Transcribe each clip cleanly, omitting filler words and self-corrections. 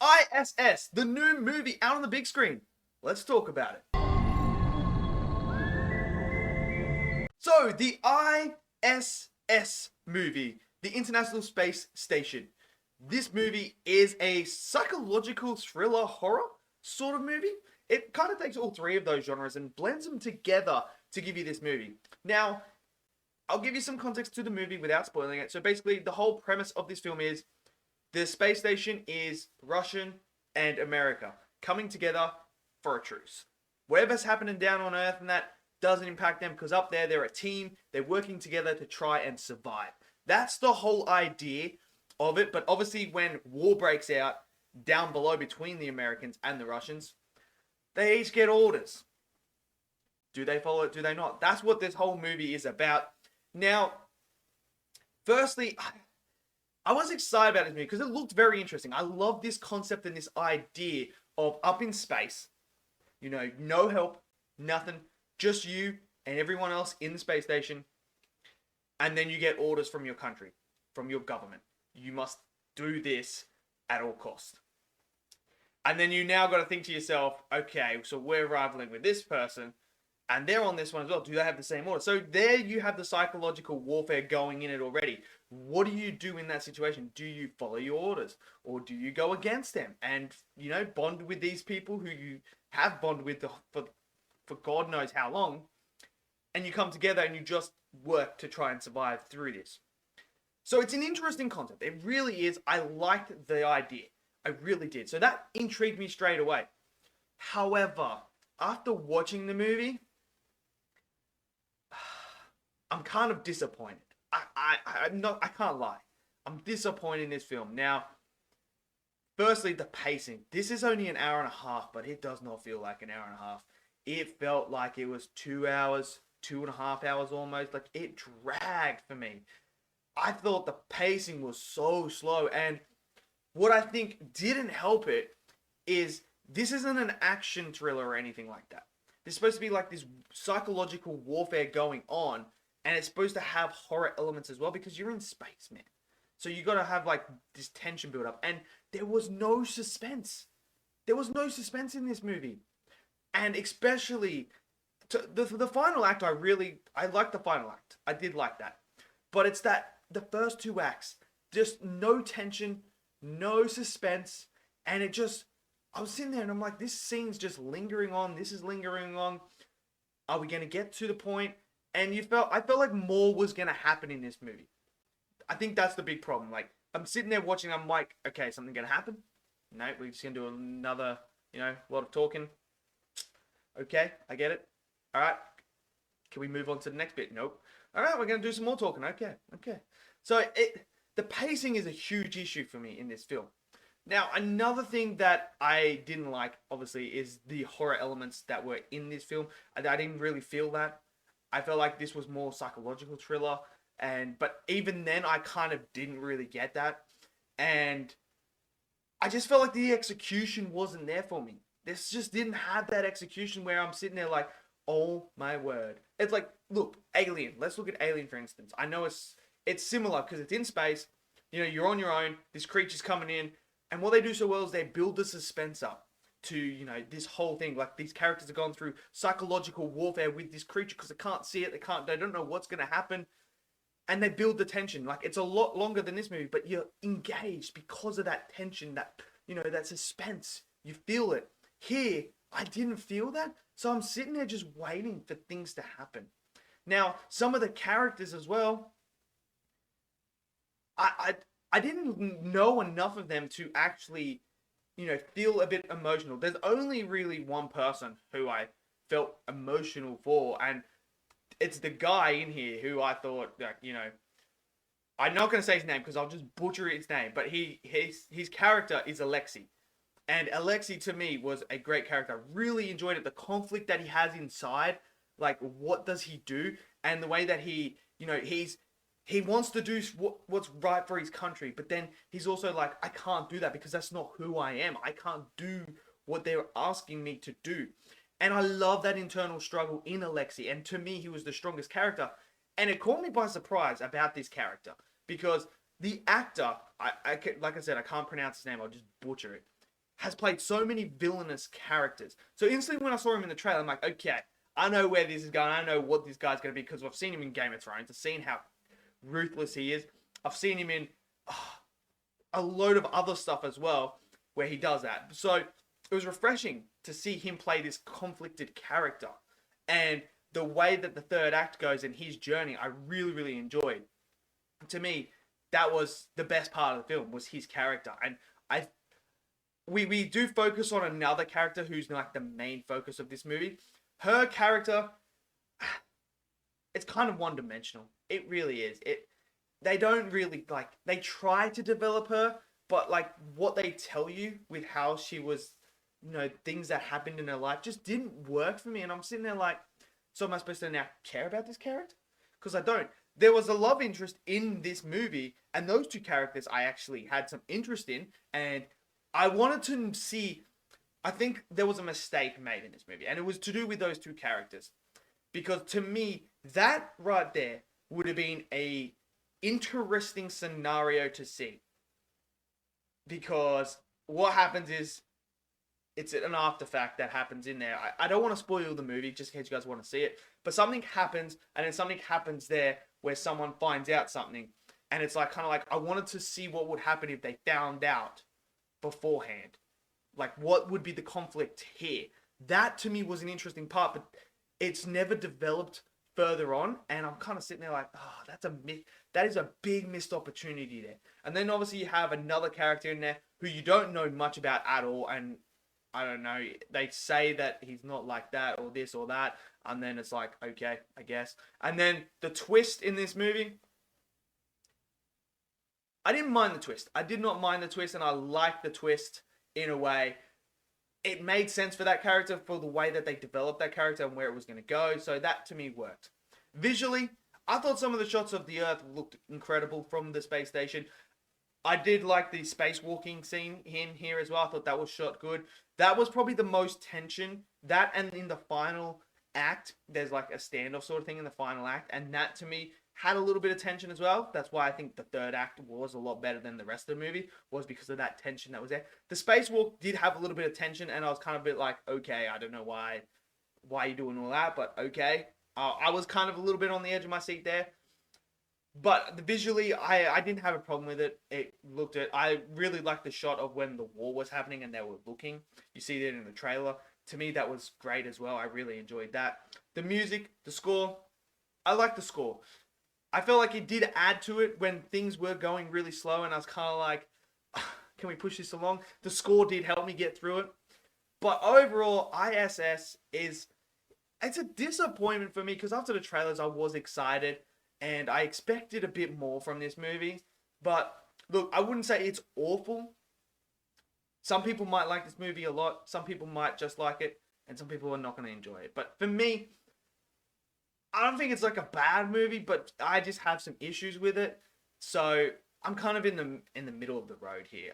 I.S.S, the new movie out on the big screen. Let's talk about it. So, the I.S.S movie, the International Space Station. This movie is a psychological thriller horror sort of movie. It kind of takes all three of those genres and blends them together to give you this movie. Now, I'll give you some context to the movie without spoiling it. So basically, the whole premise of this film is the space station is Russian and America coming together for a truce. Whatever's happening down on Earth and that doesn't impact them because up there, they're a team. They're working together to try and survive. That's the whole idea of it. But obviously, when war breaks out down below between the Americans and the Russians, they each get orders. Do they follow it? Do they not? That's what this whole movie is about. Now, firstly, I was excited about this movie because it looked very interesting. I love this concept and this idea of up in space, no help, nothing, just you and everyone else in the space station. And then you get orders from your country, from your government. You must do this at all costs. And then you now got to think to yourself, okay, so we're rivaling with this person, and they're on this one as well. Do they have the same order? So there you have the psychological warfare going in it already. What do you do in that situation? Do you follow your orders? Or do you go against them and, bond with these people who you have bonded with for God knows how long, and you come together and you just work to try and survive through this? So it's an interesting concept. It really is. I liked the idea. I really did. So that intrigued me straight away. However, after watching the movie, I'm kind of disappointed. I can't lie. I'm disappointed in this film. Now, firstly, the pacing. This is only an hour and a half, but it does not feel like an hour and a half. It felt like it was 2 hours, 2.5 hours almost. Like, it dragged for me. I thought the pacing was so slow. And what I think didn't help it is this isn't an action thriller or anything like that. This is supposed to be like this psychological warfare going on. And it's supposed to have horror elements as well because you're in space, man. So you got to have like this tension build up. And there was no suspense. There was no suspense in this movie. And especially the final act, I liked the final act. I did like that. But it's that the first two acts, just no tension, no suspense. And I was sitting there and I'm like, this scene's just lingering on. This is lingering on. Are we going to get to the point? And I felt like more was going to happen in this movie. I think that's the big problem. Like, I'm sitting there watching, I'm like, okay, something going to happen? No, we're just going to do another, lot of talking. Okay, I get it. All right. Can we move on to the next bit? Nope. All right, we're going to do some more talking. Okay. So the pacing is a huge issue for me in this film. Now, another thing that I didn't like, obviously, is the horror elements that were in this film. I didn't really feel that. I felt like this was more psychological thriller, but even then, I kind of didn't really get that, and I just felt like the execution wasn't there for me. This just didn't have that execution where I'm sitting there like, oh my word. It's like, look, Alien. Let's look at Alien, for instance. I know it's similar because it's in space. You're on your own. This creature's coming in, and what they do so well is they build the suspense up to, this whole thing. Like, these characters have gone through psychological warfare with this creature because they can't see it. They don't know what's going to happen. And they build the tension. Like, it's a lot longer than this movie, but you're engaged because of that tension, that suspense. You feel it. Here, I didn't feel that. So I'm sitting there just waiting for things to happen. Now, some of the characters as well, I didn't know enough of them to actually feel a bit emotional. There's only really one person who I felt emotional for, and it's the guy in here who I thought, I'm not going to say his name because I'll just butcher his name, but his character is Alexei. And Alexei, to me, was a great character. I really enjoyed it. The conflict that he has inside, like, what does he do? And the way that he wants to do what's right for his country, but then he's also like, I can't do that because that's not who I am. I can't do what they're asking me to do. And I love that internal struggle in Alexei. And to me, he was the strongest character. And it caught me by surprise about this character because the actor, like I said, I can't pronounce his name. I'll just butcher it. has played so many villainous characters. So instantly when I saw him in the trailer, I'm like, okay, I know where this is going. I know what this guy's going to be because I've seen him in Game of Thrones. I've seen how ruthless he is. I've seen him in a load of other stuff as well where he does that. So it was refreshing to see him play this conflicted character. And the way that the third act goes and his journey, I really, really enjoyed. To me, that was the best part of the film, was his character. And we do focus on another character who's like the main focus of this movie. Her character, it's kind of one-dimensional. It really is. They don't really, like, they try to develop her, but like what they tell you with how she was, things that happened in her life just didn't work for me. And I'm sitting there like, so am I supposed to now care about this character? Because I don't. There was a love interest in this movie, and those two characters I actually had some interest in, and I wanted to see. I think there was a mistake made in this movie, and it was to do with those two characters. Because to me, that right there would have been a interesting scenario to see. Because what happens is, it's an artifact that happens in there. I don't want to spoil the movie just in case you guys want to see it. But something happens, and then something happens there where someone finds out something. And it's like, kind of like, I wanted to see what would happen if they found out beforehand. Like, what would be the conflict here? That, to me, was an interesting part, but it's never developed further on. And I'm kind of sitting there like, oh, that is a big missed opportunity there. And then, obviously, you have another character in there who you don't know much about at all, and I don't know, they say that he's not like that or this or that, and then it's like, okay, I guess. And then the twist in this movie, I didn't mind the twist. I did not mind the twist, and I liked the twist in a way. It made sense for that character, for the way that they developed that character and where it was going to go, so that to me worked. Visually, I thought some of the shots of the Earth looked incredible from the space station. I did like the spacewalking scene in here as well. I thought that was shot good. That was probably the most tension. That, and in the final act, there's like a standoff sort of thing in the final act. And that, to me, had a little bit of tension as well. That's why I think the third act was a lot better than the rest of the movie, was because of that tension that was there. The spacewalk did have a little bit of tension, and I was kind of a bit like, okay, I don't know why you're doing all that, but okay. I was kind of a little bit on the edge of my seat there. But visually, I didn't have a problem with it. I really liked the shot of when the war was happening and they were looking. You see that in the trailer. To me, that was great as well. I really enjoyed that. The music, the score, I like the score. I felt like it did add to it when things were going really slow, and I was kind of like, can we push this along? The score did help me get through it. But overall, I.S.S. it's a disappointment for me, because after the trailers, I was excited. And I expected a bit more from this movie. But, look, I wouldn't say it's awful. Some people might like this movie a lot. Some people might just like it. And some people are not going to enjoy it. But for me, I don't think it's like a bad movie. But I just have some issues with it. So, I'm kind of in the middle of the road here.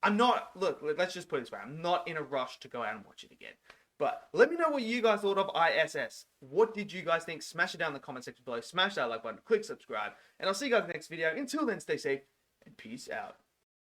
I'm not... Look, let's just put it this way. I'm not in a rush to go out and watch it again. But let me know what you guys thought of I.S.S. What did you guys think? Smash it down in the comment section below. Smash that like button. Click subscribe. And I'll see you guys in the next video. Until then, stay safe and peace out.